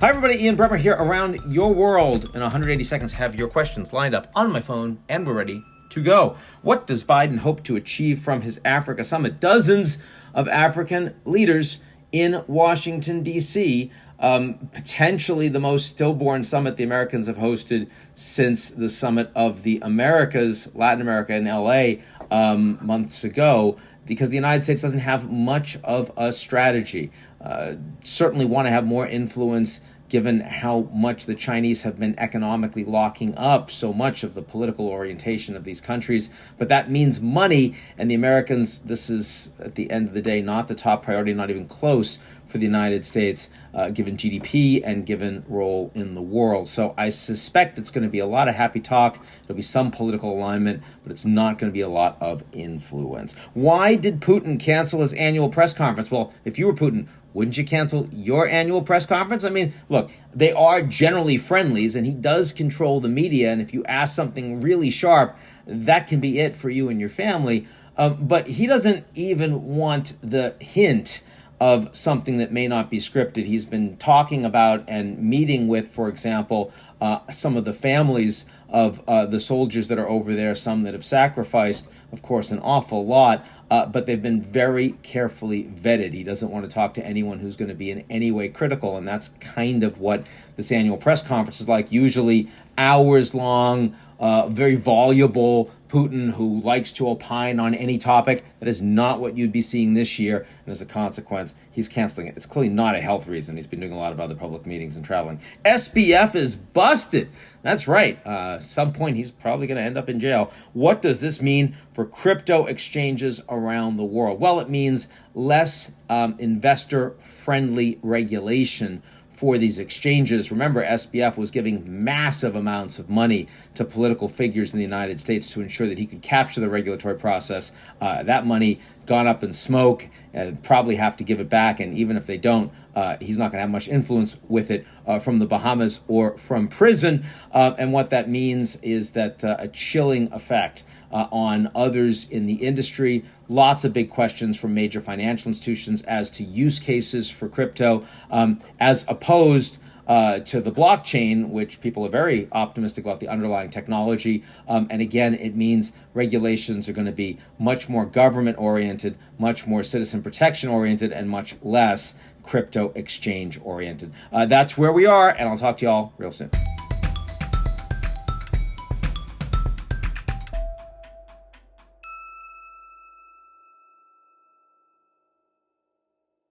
Hi everybody, Ian Bremmer here around your world. In 180 seconds, have your questions lined up on my phone and we're ready to go. What does Biden hope to achieve from his Africa summit? Dozens of African leaders in Washington, D.C., potentially the most stillborn summit the Americans have hosted since the Summit of the Americas, Latin America in L.A. Months ago, because the United States doesn't have much of a strategy. Certainly want to have more influence given how much the Chinese have been economically locking up so much of the political orientation of these countries. But that means money, and the Americans, this is, at the end of the day, not the top priority, not even close for the United States, given GDP and given role in the world. So I suspect it's going to be a lot of happy talk. There'll be some political alignment, but it's not going to be a lot of influence. Why did Putin cancel his annual press conference? Well, if you were Putin, wouldn't you cancel your annual press conference? I mean, look, they are generally friendlies, and he does control the media. And if you ask something really sharp, that can be it for you and your family. But he doesn't even want the hint of something that may not be scripted. He's been talking about and meeting with, for example, some of the families of the soldiers that are over there, some that have sacrificed, of course, an awful lot, but they've been very carefully vetted. He doesn't want to talk to anyone who's going to be in any way critical, and that's kind of what this annual press conference is like, usually hours long, very voluble Putin who likes to opine on any topic. That is not what you'd be seeing this year, and as a consequence, he's canceling it. It's clearly not a health reason. He's been doing a lot of other public meetings and traveling. SBF is busted. That's right. Some point he's probably going to end up in jail. What does this mean for crypto exchanges around the world? Well, it means less investor-friendly regulation for these exchanges. Remember, SBF was giving massive amounts of money to political figures in the United States to ensure that he could capture the regulatory process. That money gone up in smoke, probably have to give it back, and even if they don't, he's not going to have much influence with it from the Bahamas or from prison. And what that means is that a chilling effect on others in the industry. Lots of big questions from major financial institutions as to use cases for crypto, as opposed to the blockchain, which people are very optimistic about the underlying technology. And again, it means regulations are going to be much more government-oriented, much more citizen protection-oriented, and much less crypto exchange-oriented. That's where we are, and I'll talk to you all real soon.